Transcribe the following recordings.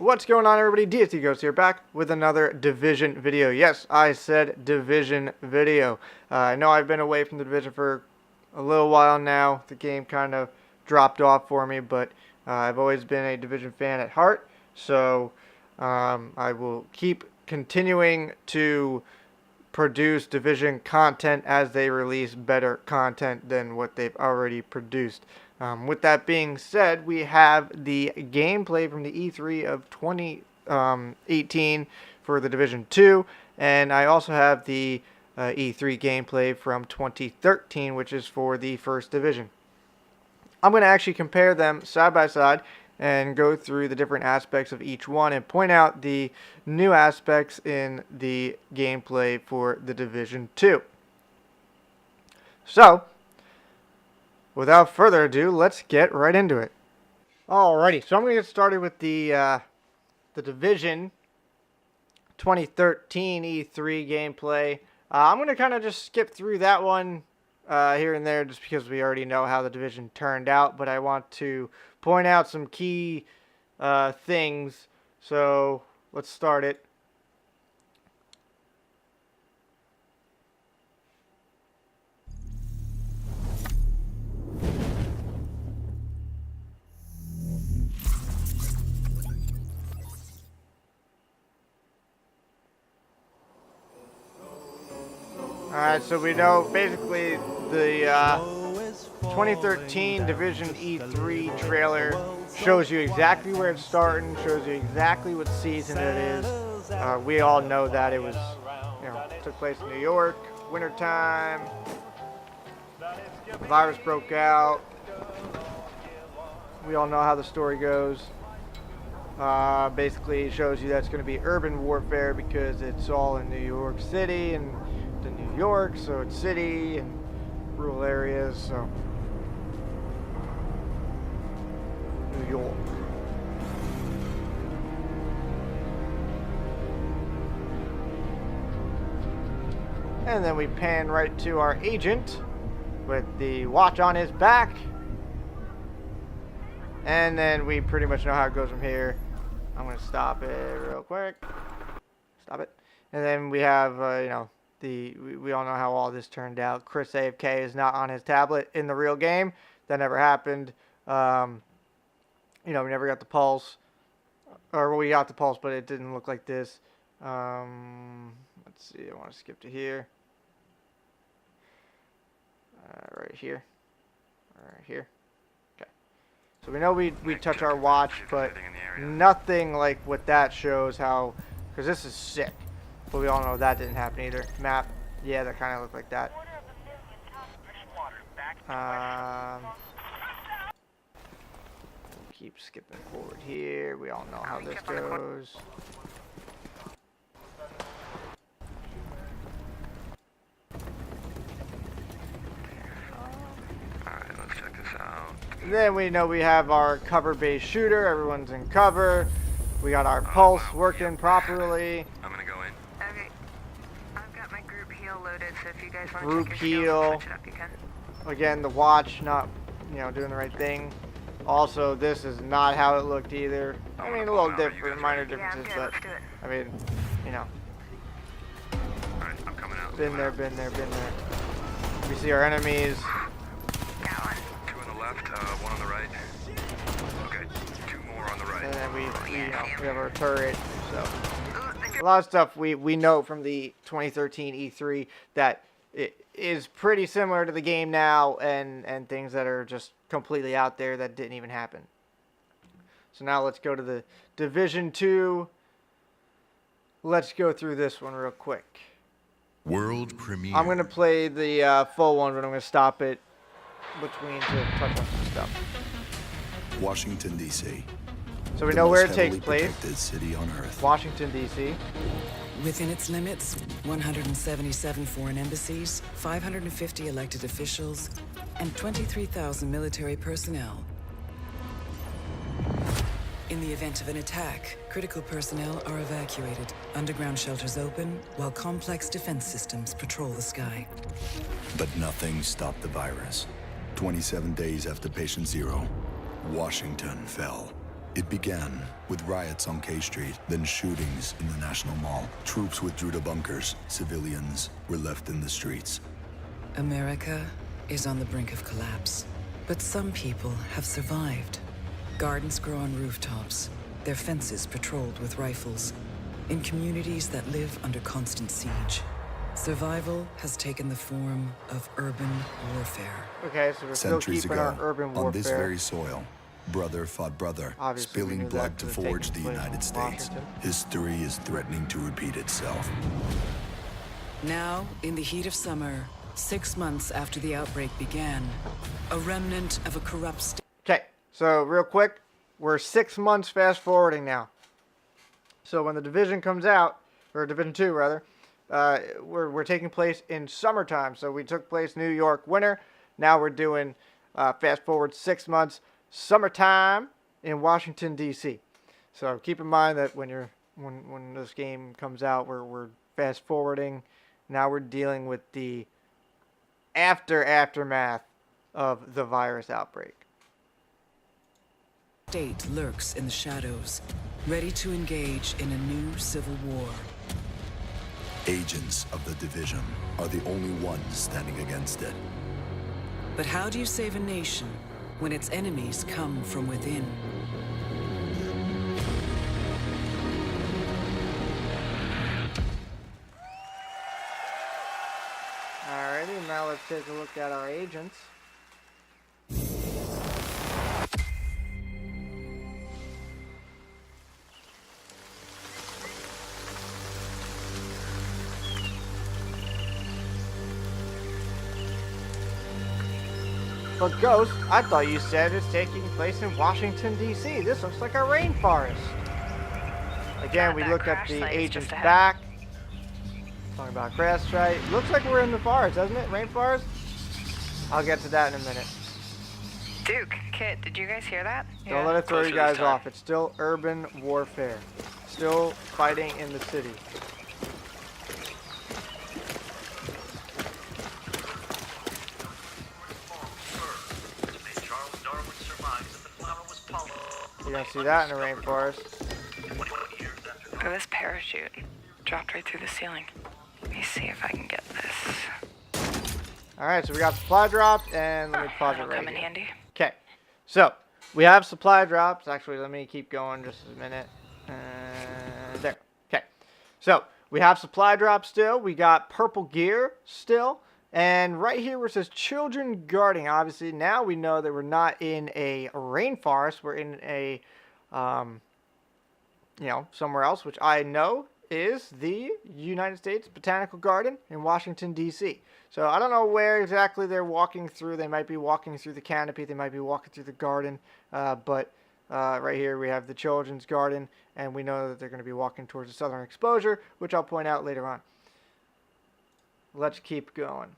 What's going on, everybody? DSDghost here, back with another Division video. Yes, I said Division video. I know I've been away from the Division for a little while now. The game kind of dropped off for me, but I've always been a Division fan at heart. So I will keep continuing to produce Division content as they release better content than what they've already produced. With that being said, we have the gameplay from the E3 of 2018 for the Division 2, and I also have the E3 gameplay from 2013, which is for the First Division. I'm going to actually compare them side by side and go through the different aspects of each one and point out the new aspects in the gameplay for the Division 2. So, without further ado, let's get right into it. Alrighty, so I'm going to get started with the Division 2013 E3 gameplay. I'm going to kind of just skip through that one here and there just because we already know how the Division turned out, but I want to point out some key things, so let's start it. Alright, so we know basically the 2013 Division E3 trailer shows you exactly where it's starting, shows you exactly what season it is. We all know that it was, took place in New York, wintertime, the virus broke out. We all know how the story goes. Basically, it shows you that's going to be urban warfare because it's all in New York City and to New York, so it's city and rural areas, so New York. And then we pan right to our agent with the watch on his back. And then we pretty much know how it goes from here. I'm going to stop it real quick. Stop it. And then we have, we all know how all this turned out. Chris AFK is not on his tablet in the real game. That never happened. We never got the pulse. Or we got the pulse, but it didn't look like this. Let's see, I want to skip to here. Right here. Right here. Okay. So we know we touch our watch, but nothing like what that shows how, because this is sick. But we all know that didn't happen either. Map, yeah, that kind of looked like that. Keep skipping forward here. We all know how this goes. Alright, let's check this out. Then we know we have our cover-based shooter. Everyone's in cover. We got our pulse working properly. I'm gonna go in. Okay. I've got my group heal loaded, so if you guys want to Group check your shields and switch it up, you can. Again, the watch not, doing the right thing. Also, this is not how it looked either. I mean, a little different, minor differences, but I mean, Alright, I'm coming out. been there. We see our enemies. Got one. Two on the left, one on the right. Okay, two more on the right. And then we have our turret. So a lot of stuff we know from the 2013 E3 that it is pretty similar to the game now, and things that are just completely out there that didn't even happen. So now let's go to the Division 2. Let's go through this one real quick. World premiere. I'm going to play the full one, but I'm going to stop it between to touch on some stuff. Washington, D.C. So we know where it takes place. Protected city on Earth. Washington, D.C. Within its limits, 177 foreign embassies, 550 elected officials, and 23,000 military personnel. In the event of an attack, critical personnel are evacuated, underground shelters open, while complex defense systems patrol the sky. But nothing stopped the virus. 27 days after patient zero, Washington fell. It began with riots on K Street, then shootings in the National Mall. Troops withdrew to bunkers. Civilians were left in the streets. America is on the brink of collapse. But some people have survived. Gardens grow on rooftops, their fences patrolled with rifles, in communities that live under constant siege. Survival has taken the form of urban warfare. Okay, so we're still Centuries keeping ago, our urban warfare. on this very soil, brother fought brother, Obviously, we spilling knew blood that to was forge taking the place United in States. Washington. History is threatening to repeat itself. Now, in the heat of summer, 6 months after the outbreak began, a remnant of a corrupt state. Okay, so real quick, we're 6 months fast forwarding now. So when the Division comes out, or Division 2 rather, we're taking place in summertime. So we took place New York winter. Now we're doing fast forward 6 months summertime in Washington D.C. So keep in mind that when this game comes out, we're fast forwarding. Now we're dealing with the aftermath of the virus outbreak. State lurks in the shadows, ready to engage in a new civil war. Agents of the Division are the only ones standing against it. But how do you save a nation when its enemies come from within? Alrighty, now let's take a look at our agents. But Ghost, I thought you said it's taking place in Washington, D.C. This looks like a rainforest. Again, we That look at crash the site is agent's just ahead. back. Talking about crash site. Looks like we're in the forest, doesn't it? Rainforest? I'll get to that in a minute. Duke, Kit, did you guys hear that? Don't let it throw you Closer guys this time. off. It's still urban warfare. Still fighting in the city. You're gonna see that in the rainforest. Look at this parachute. Dropped right through the ceiling. Let me see if I can get this. Alright, so we got supply drops, and let me pause it That'll right come in here. handy. Okay, so we have supply drops. Actually, let me keep going just a minute. There. Okay, so we have supply drops still. We got purple gear still. And right here where it says children guarding, obviously now we know that we're not in a rainforest. We're in a, somewhere else, which I know is the United States Botanical Garden in Washington, D.C. So I don't know where exactly they're walking through. They might be walking through the canopy. They might be walking through the garden. But right here we have the children's garden, and we know that they're going to be walking towards the southern exposure, which I'll point out later on. Let's keep going.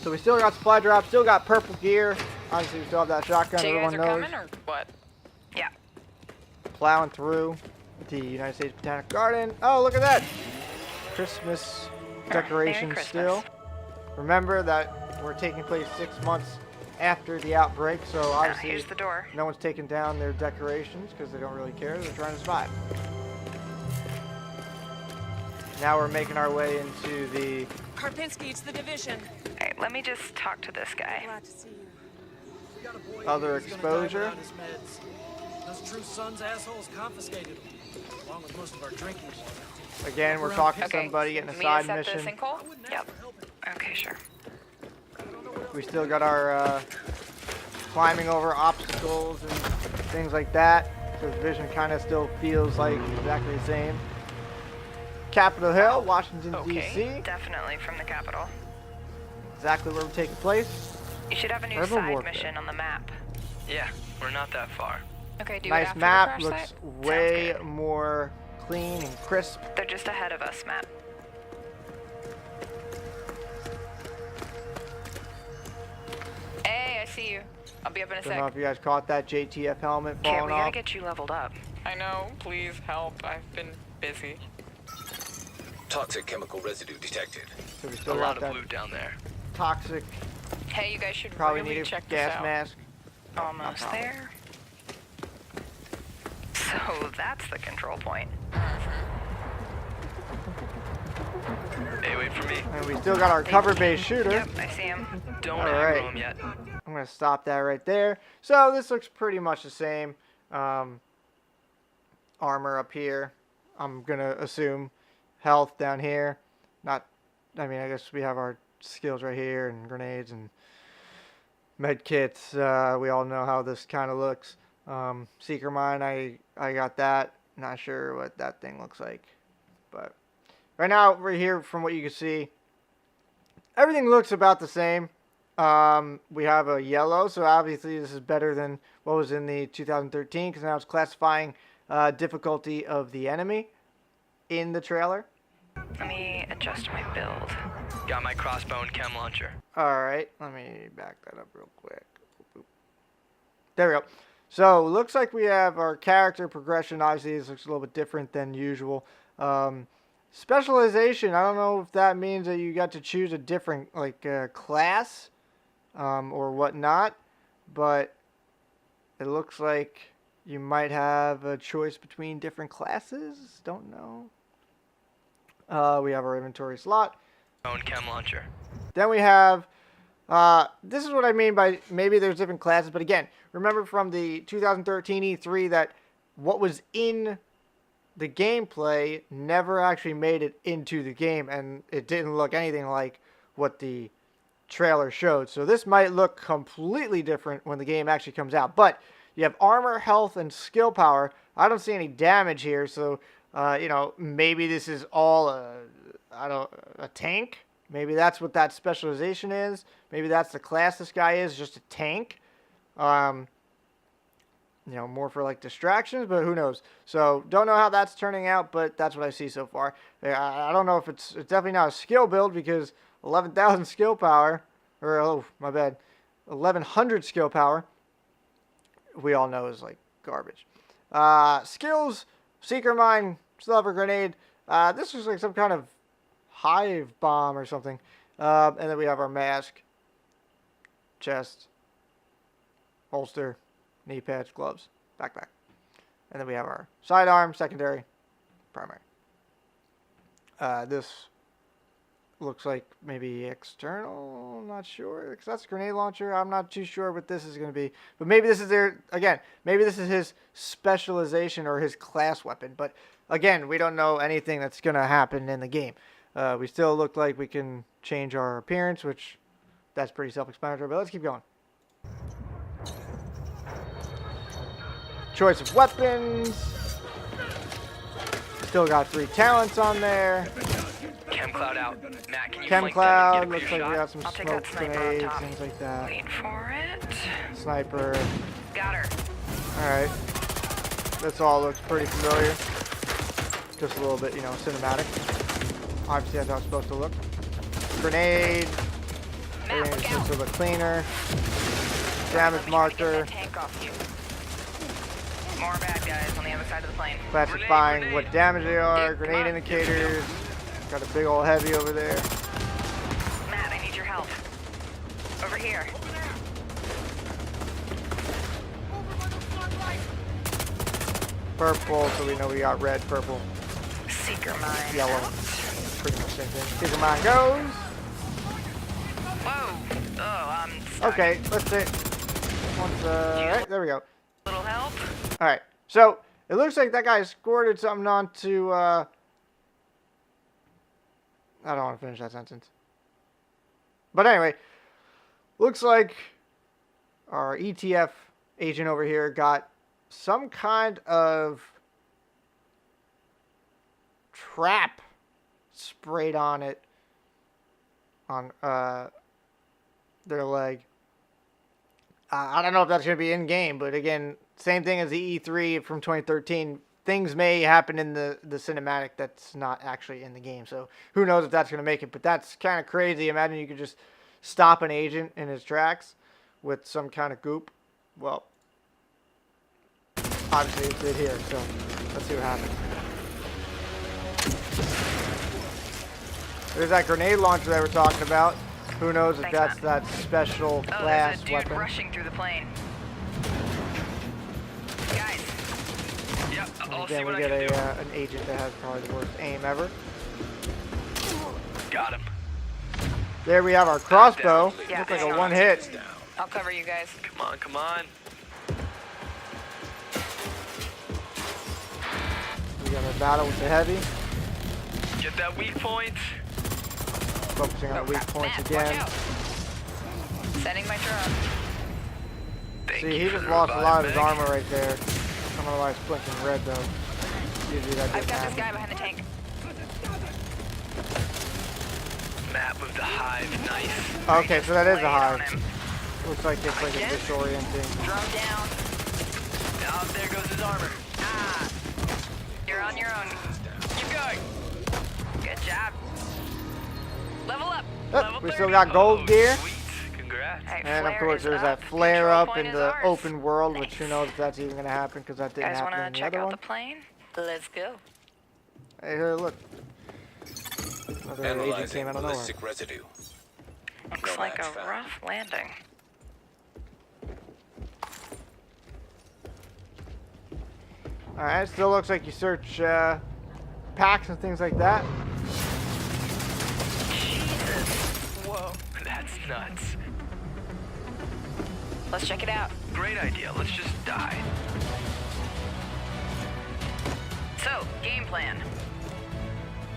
So we still got supply drops, still got purple gear. Obviously, we still have that shotgun. So you guys Everyone are knows. coming or what? Yeah. Plowing through the United States Botanic Garden. Oh, look at that! Christmas decorations Merry still. Christmas. Remember that we're taking place 6 months after the outbreak, so obviously here's the door. no one's taking down their decorations because they don't really care. They're trying to survive. Now we're making our way into the Karpinski, it's the Division. Alright, let me just talk to this guy. Glad to see you. other exposure. Those true sons assholes confiscated them, along with most of our drinking water. Again, we're talking to Okay. somebody, getting a Me to side set mission. the sinkhole? Yep. Okay, sure. We still got our climbing over obstacles and things like that. So the Division kind of still feels like exactly the same. Capitol Hill, Washington, Okay, D.C. definitely from the capital. Exactly where we're taking place. You should have a new Urban side warfare. mission on the map. Yeah, we're not that far. Okay, do it Nice after map, the crash looks site? Sounds way good. more clean and crisp. They're just ahead of us, Matt. Hey, I see you. I'll be up in a Don't know sec. if you guys caught that JTF helmet Okay, falling we gotta off. get you leveled up. I know, please help. I've been busy. Toxic chemical residue detected. So we A still lot got of that loot down there. toxic, Hey, you guys should probably really need a check this gas out. mask. Almost there. So that's the control point. Hey, wait for me. And we still got our cover-based shooter. Yep, I see him. Don't Alright. aggro him yet. I'm going to stop that right there. So this looks pretty much the same. Armor up here. I'm going to assume health down here. I guess we have our skills right here and grenades and med kits. We all know how this kind of looks. Seeker mine, I got that. Not sure what that thing looks like. But right now, we're here from what you can see. Everything looks about the same. We have a yellow, so obviously this is better than what was in the 2013 because now it's classifying difficulty of the enemy in the trailer. Let me adjust my build. Got my crossbow and chem launcher. Alright, let me back that up real quick. There we go. So, looks like we have our character progression. Obviously, this looks a little bit different than usual. Specialization, I don't know if that means that you got to choose a different class or whatnot, but it looks like you might have a choice between different classes. Don't know. We have our inventory slot. Own chem launcher. Then we have, this is what I mean by maybe there's different classes, but again, remember from the 2013 E3 that what was in the gameplay never actually made it into the game, and it didn't look anything like what the trailer showed. So this might look completely different when the game actually comes out. But you have armor, health, and skill power. I don't see any damage here, so maybe this is all a tank. Maybe that's what that specialization is. Maybe that's the class this guy is, just a tank. More for like distractions, but who knows? So don't know how that's turning out, but that's what I see so far. I don't know if it's definitely not a skill build because 11,000 skill power, or 1,100 skill power, we all know is like garbage. Skills, seeker mine, silver grenade. This looks like some kind of hive bomb or something. And then we have our mask, chest, holster, knee pads, gloves, backpack. And then we have our sidearm, secondary, primary. This looks like maybe external, not sure, because that's a grenade launcher. I'm not too sure what this is going to be. But maybe this is maybe this is his specialization or his class weapon. But again, we don't know anything that's going to happen in the game. We still look like we can change our appearance, which that's pretty self-explanatory, but let's keep going. Choice of weapons. Still got 3 talents on there. Chem cloud out. Matt, can you Chem flank cloud, them and looks get a like we shot? have some I'll take smoke that sniper on grenades, top. things like that. Wait for it. Sniper. Got her. Alright. This all looks pretty familiar. Just a little bit, cinematic. Obviously that's how it's supposed to look. Grenade. Matt, Everything's look just a out. little bit cleaner. Damage Let me try to get marker. that tank off you. More bad guys on the other side of the plane. Classifying what damage they are. Yep, Grenade come on. indicators. Got a big old heavy over there. Matt, I need your help. Over here. Purple, so we know we got red, purple, Seeker mine. yellow. out. Pretty much same thing. Seeker mine goes. Whoa. Oh, I'm stuck. Okay, let's see. Alright, there we go. Little help. Alright, so it looks like that guy squirted something onto, I don't want to finish that sentence. But anyway, looks like our ETF agent over here got some kind of trap sprayed on it, on their leg. I don't know if that's going to be in-game, but again, same thing as the E3 from 2013. Things may happen in the cinematic that's not actually in the game. So who knows if that's going to make it. But that's kind of crazy. Imagine you could just stop an agent in his tracks with some kind of goop. Well, obviously it did here. So let's see what happens. There's that grenade launcher that we're talking about. Who knows if Thanks, that's Matt. that special Oh, class there's a dude weapon. rushing through the plane. Guys, Yep, I'll see Again, what we I get can do. an agent that has probably the worst aim ever. Got him. There we have our crossbow. Yeah, Looks like hang a on. one hit. I'll cover you guys. Come on, come on. We got a battle with the heavy. Get that weak point. Focusing on weak points Matt, again. watch out. Setting my drone. Thank See, you he for just the lost a lot of revive, his Meg. armor right there. I don't know why it's blinking red though. Usually that I've doesn't got this guy happen. behind the tank. Matt with the hive, nice. Okay, so that is a Lay it on hive. him. Looks like it's like a Again? disorienting. Drone down. Now there goes his armor. Ah. You're on your own. Keep going. Good job. Level up. Oh, Level we 30. still got gold gear. Sweet. Congrats. Hey, And of flare course is there's up. that flare Control up point in is the ours. open world, which Nice. who knows if that's even going to happen because that didn't Guys happen wanna in the check other out one. the plane? Let's go. Hey, here, look. Another agent Analyzing came out of nowhere. ballistic residue. Looks No like match a found. rough landing. Alright, still looks like you search packs and things like that. Whoa, that's nuts. Let's check it out. Great idea. Let's just die. So, game plan.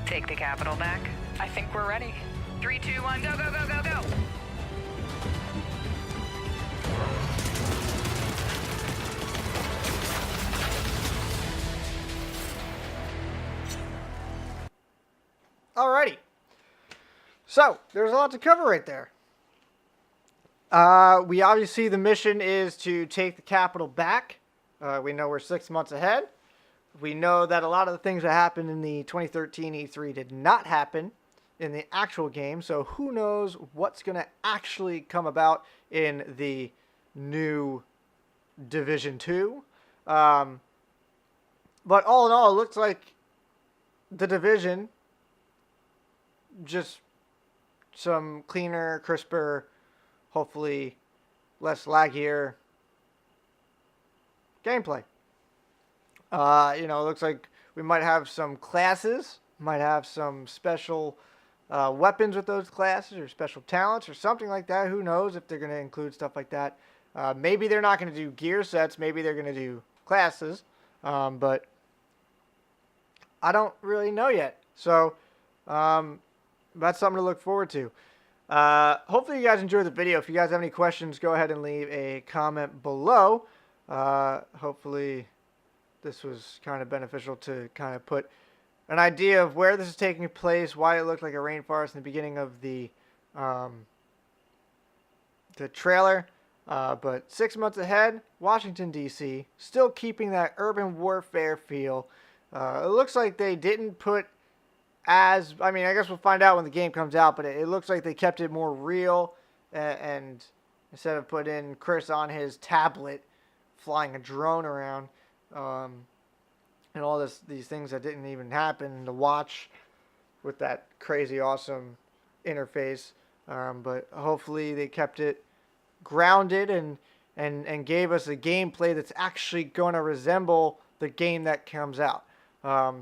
Take the capital back. I think we're ready. 3, 2, 1, go, go, go, go, go. Alrighty. So, there's a lot to cover right there. We obviously, the mission is to take the capital back. We know we're 6 months ahead. We know that a lot of the things that happened in the 2013 E3 did not happen in the actual game. So who knows what's going to actually come about in the new Division 2. But all in all, it looks like the Division, just some cleaner, crisper, hopefully less laggier gameplay. You know, it looks like we might have some classes, might have some special weapons with those classes or special talents or something like that. Who knows if they're going to include stuff like that. Maybe they're not going to do gear sets. Maybe they're going to do classes. But I don't really know yet. So that's something to look forward to. Hopefully you guys enjoyed the video. If you guys have any questions, go ahead and leave a comment below. Hopefully this was kind of beneficial to kind of put an idea of where this is taking place, why it looked like a rainforest in the beginning of the trailer. But 6 months ahead, Washington, D.C., still keeping that urban warfare feel. It looks like they didn't put as, I mean, I guess we'll find out when the game comes out, but it looks like they kept it more real, and instead of putting Chris on his tablet flying a drone around, and all these things that didn't even happen to watch with that crazy awesome interface. But hopefully they kept it grounded and gave us a gameplay that's actually going to resemble the game that comes out.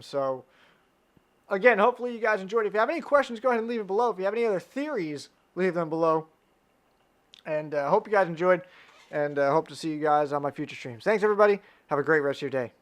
So again, hopefully you guys enjoyed. If you have any questions, go ahead and leave it below. If you have any other theories, leave them below. And hope you guys enjoyed, and hope to see you guys on my future streams. Thanks, everybody. Have a great rest of your day.